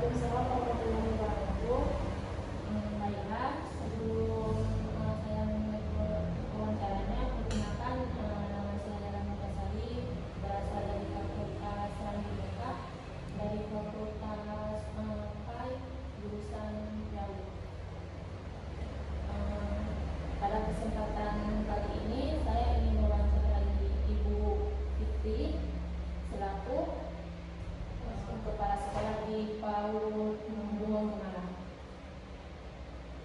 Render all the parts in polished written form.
Waalaikumsalam warahmatullahi wabarakatuh. Baiklah, sebelum saya mulai wawancaranya, perkenalkan, nama saya Rahmata Sari, berasal dari Fakultas Randimuka, dari Fakultas PAI, jurusan Jawi. Pada kesempatan kali ini, saya ingin mewawancarai Ibu Fitri selaku kepala sekolah di PAUD Bungo Semarang.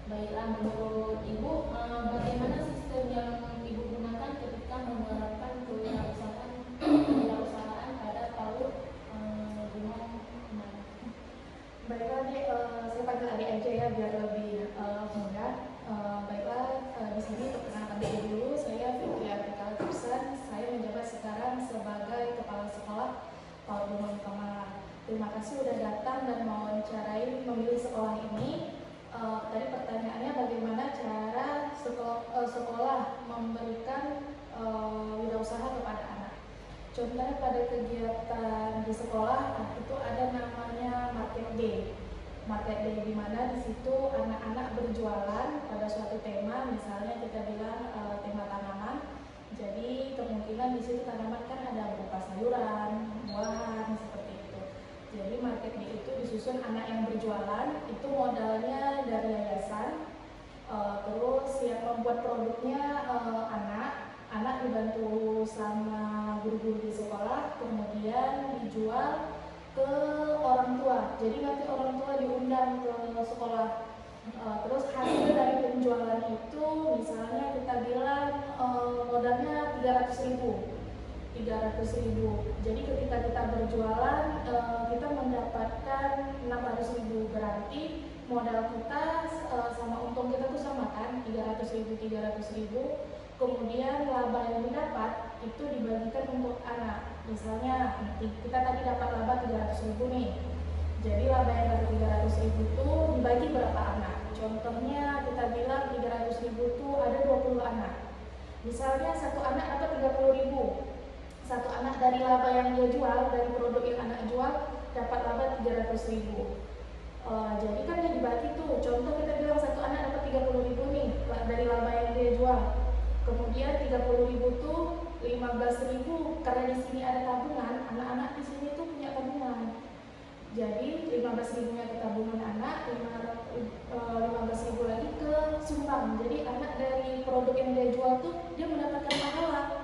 Baiklah, menurut Ibu, bagaimana sistem yang Ibu gunakan ketika menerapkan kewirausahaan pada PAUD Bungo Semarang? Baiklah, Dek, saya panggil adik aja ya biar lebih mudah. Baiklah, di sini perkenalkan dulu, saya Fitri Artika Gibson. Saya menjabat sekarang sebagai kepala sekolah PAUD Bungo Semarang. Terima kasih sudah datang dan mewawancarai memilih sekolah ini. Tadi pertanyaannya bagaimana cara sekolah memberikan wirausaha kepada anak. Contohnya pada kegiatan di sekolah itu ada namanya Market Day. Market Day di mana di situ anak-anak berjualan pada suatu tema, misalnya kita bilang tema tanaman. Jadi kemungkinan di situ tanaman kan ada berupa sayuran, buahan, seperti itu. Jadi market day itu disusun anak yang berjualan, itu modalnya dari yayasan. Terus yang membuat produknya anak dibantu sama guru-guru di sekolah, kemudian dijual ke orang tua. Jadi nanti orang tua diundang ke sekolah. Terus hasil dari penjualan itu misalnya kita bilang modalnya 300.000. Jadi ketika kita berjualan kita mendapatkan 600.000, berarti modal kita sama untung kita tuh sama kan, 300.000. Kemudian laba yang didapat itu dibagikan untuk anak. Misalnya kita tadi dapat laba 300.000 nih. Jadi laba yang dari 300.000 itu dibagi berapa anak? Contohnya kita bilang 300.000 itu ada 20 anak. Misalnya satu anak dapat 30.000. Satu anak dari laba yang dia jual, dari produk yang anak jual, dapat laba 300.000. Jadi kan dia dibagi tuh. Contoh kita bilang satu anak dapat 30.000 nih dari laba yang dia jual. Kemudian 30.000 tuh 15.000, karena di sini ada tabungan, anak-anak di sini tuh punya tabungan. Jadi 15.000-nya ke tabungan anak, 15.000 lagi ke sumbang. Jadi anak dari produk yang dia jual tuh dia mendapatkan pahala.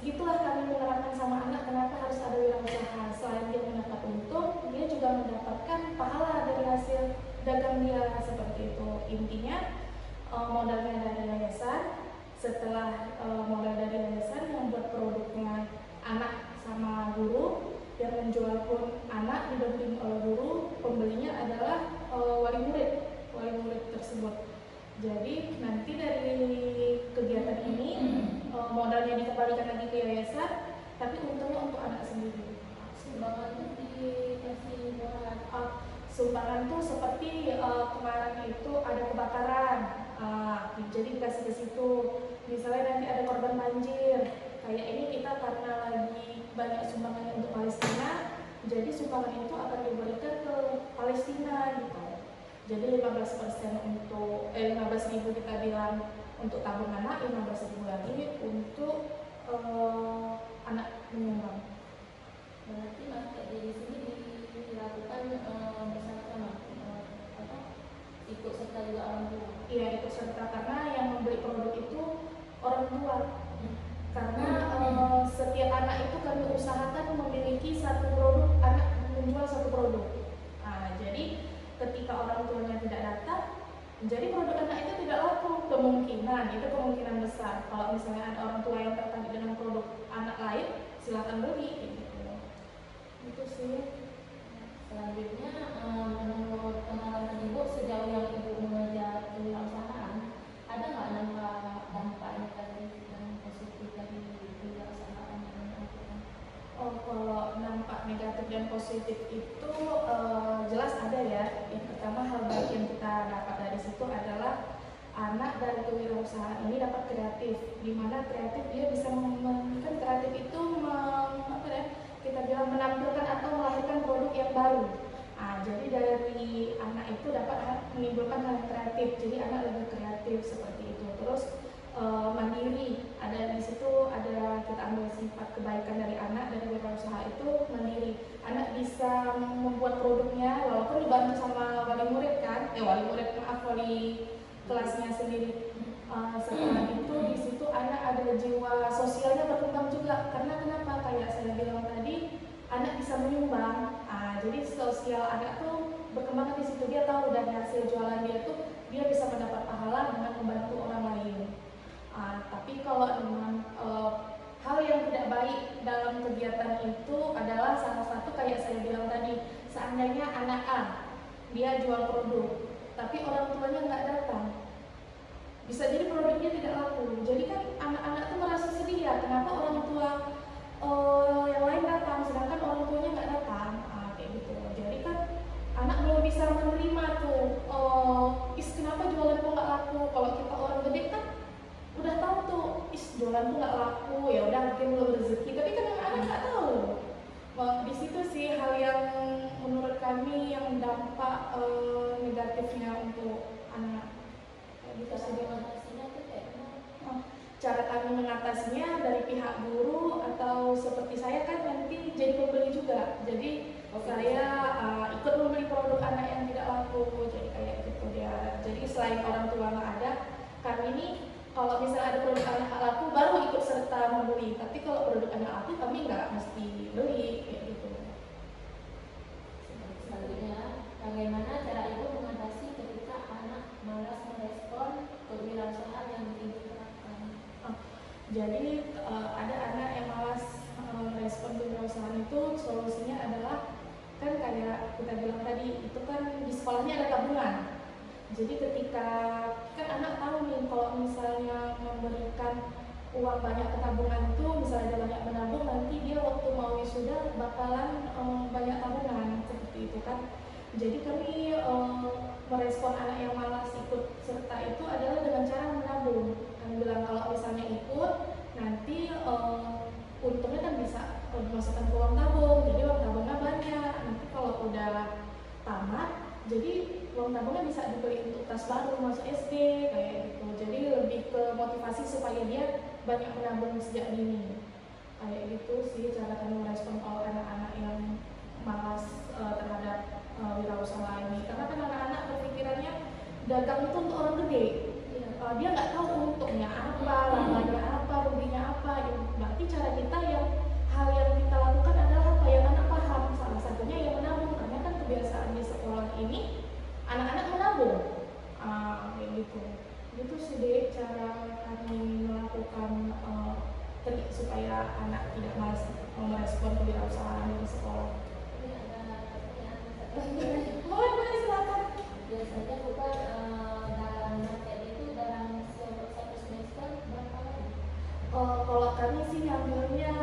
Gitulah kami menerapkan sama anak kenapa harus ada wirausaha. Selain dia mendapat untung, dia juga mendapatkan pahala dari hasil dagang dia, seperti itu. Intinya modalnya dari yayasan. Setelah modal dari yayasan, yang buat produknya anak sama guru, yang menjual pun anak didampingi oleh guru, pembelinya adalah wali murid tersebut. Jadi nanti dari kegiatan ini modalnya dikembalikan lagi ke yayasan, tapi untungnya untuk anak sendiri. Sumbangan itu dikasih buat Sumbangan tuh seperti kemarin itu ada kebakaran, jadi dikasih ke situ. Misalnya nanti ada korban banjir, kayak ini kita karena lagi banyak sumbangan untuk Palestina, jadi sumbangan itu akan diberikan ke Palestina gitu. Jadi 15% untuk 15.000 kita bilang untuk tabung anak, 15.000 lagi untuk anak menyumbang. Berarti market di sini dilakukan bersama ikut serta juga orang tua. Iya, ikut serta karena yang membeli produk itu orang tua. Karena setiap anak itu kami usahakan memiliki satu produk, anak menjual satu produk. Jadi ketika orang tuanya tidak datang, jadi produk anak itu tidak laku. Kemungkinan besar. Kalau misalnya ada orang tua yang tertarik dengan produk anak lain, silakan beli. Gitu. Itu sih. Selanjutnya, menurut pengalaman Ibu sejauh yang Ibu mengajar kewirausahaan, ada nggak dampak negatif dan positif dari kewirausahaan yang dilakukan? Kalau dampak negatif dan positif itu jelas ada ya. Yang pertama, hal baik yang kita dapat dari situ adalah anak dari kewirausahaan ini dapat kreatif, di mana kreatif dia bisa kan kreatif itu kita bilang menampilkan atau melahirkan produk yang baru. Jadi dari anak itu dapat menimbulkan hal yang kreatif, jadi anak lebih kreatif seperti itu. Terus mandiri, ada di situ ada kita ambil sifat kebaikan dari anak, dari wirausaha itu mandiri. Anak bisa membuat produknya walaupun dibantu sama wali murid kan, wali kelasnya sendiri. Setelah itu di situ anak ada jiwa sosialnya berkembang juga, karena kenapa? Kayak saya bilang tadi, anak bisa menyumbang. Jadi sosial anak tuh berkembang di situ, dia tahu dari hasil jualan dia tuh dia bisa mendapat pahala dengan membantu orang lain. Tapi kalau memang hal yang tidak baik dalam kegiatan itu adalah salah satu kayak saya bilang tadi, seandainya anak A dia jual produk, tapi orang tuanya nggak datang, bisa jadi produknya tidak laku. Jadi kan anak-anak tuh merasa sedih ya, kenapa orang tua yang lain datang sedangkan orang tuanya nggak datang, kayak gitu. Jadi kan anak belum bisa menerima tuh, kenapa jualan kok nggak laku. Kalau kita orang gede kan udah tahu tuh, jualan tuh nggak laku, ya udah mungkin belum rezeki. Tapi kan anak nggak tahu. Di situ sih hal yang menurut kami yang dampak negatifnya untuk anak. Gitu sih. Cara kami mengatasinya dari pihak guru atau seperti saya kan nanti jadi pembeli juga. Jadi saya ikut membeli produk anak yang tidak laku. Jadi kayak gitu dia. Jadi selain orang tua nggak ada, kami ini kalau misalnya ada produk anak laku baru ikut serta membeli. Tapi kalau produk anak laku kami nggak mesti beli kayak gitu. Selanjutnya, bagaimana cara ibu mengatasi ketika anak malas merespon kewirausahaan yang ibu terapkan? Jadi ada anak yang malas merespon kewirausahaan itu, solusinya adalah kan kayak kita bilang tadi, itu kan di sekolahnya ada tabungan. Jadi ketika kan anak tahu nih kalau misalnya memberikan uang banyak ke tabungan itu, misalnya dia banyak menabung, nanti dia waktu mau wisuda bakalan banyak tabungan seperti itu kan. Jadi kami merespon anak yang malas ikut serta itu adalah dengan cara menabung. Kami bilang kalau misalnya ikut, nanti untungnya kan bisa dimasukkan ke uang tabung, jadi uang tabungnya banyak. Nanti kalau udah tamat, jadi uang tabungnya bisa dibeli untuk tas baru masuk SD kayak gitu. Jadi lebih ke motivasi supaya dia banyak menabung sejak dini. Kayak gitu sih cara kami merespon kalau anak-anak yang malas terhadap wirausaha ini. Karena kan anak-anak berpikirannya dagang itu untuk orang gede. Dia nggak tahu untungnya apa, labanya apa, ruginya apa. Berarti cara kita hal yang kita lakukan adalah apa yang anak paham. Salah satunya yang menabung, karena kan kebiasaan di sekolah ini anak-anak menabung. Kayak gitu. Itu sih deh cara kami melakukan trik supaya anak tidak malas merespon kewirausahaan di sekolah. Ini ada pertanyaan. Boleh silakan. Biasanya bukan dalam materi itu dalam satu semester berapa lagi? Kalau kami sih ngambilnya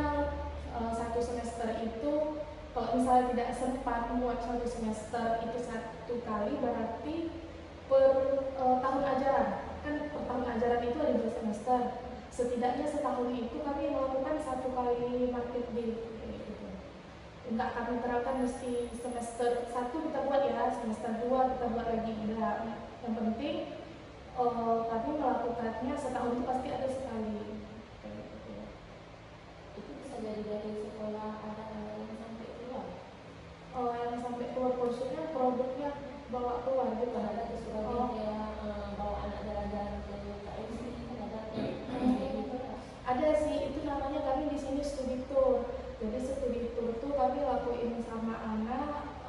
satu semester itu, kalau misalnya tidak sempat membuat satu semester itu satu kali, berarti per tahun ajaran. Kan per tahun ajaran itu ada 2 semester. Setidaknya setahun itu kami melakukan 1 kali market day. Gitu. Enggak kami terapkan mesti semester 1 kita buat ya, semester 2 kita buat lagi. Enggak. Yang penting kami melakukannya setahun itu pasti ada sekali. Itu bisa jadi dari sekolah ada yang sampai keluar. Yang sampai keluar kursusnya produknya bawa keluar gitu. Ada di Surabaya bawa anak jalan-jalan ke KFC, kan ada gitu. Ada sih, itu namanya kami di sini studi tour. Jadi studi tour tuh kami lakuin sama anak,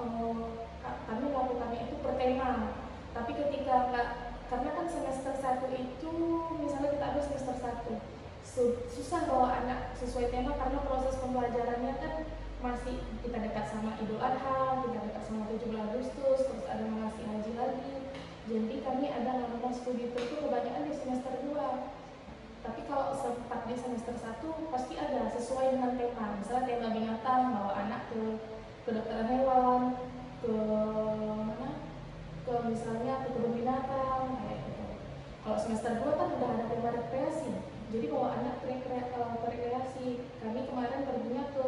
kami lakukannya itu per tema. Tapi ketika karena kan semester 1 itu misalnya kita ambil semester 1, susah bawa anak sesuai tema karena proses pembelajarannya kan masih kita dekat sama Idul Adha, kita dekat sama 17 Agustus, terus ada manasik haji lagi. Jadi kami ada namanya studi tour itu kebanyakan di semester 2. Tapi kalau sempat di semester 1 pasti ada sesuai dengan tema. Misalnya tema binatang, bawa anak ke kedokteran hewan, ke mana? Ke misalnya ke kebun binatang kayak gitu. Kalau semester 2 kan udah ada tema rekreasi. Jadi bawa anak rekreasi. Kami kemarin perginya ke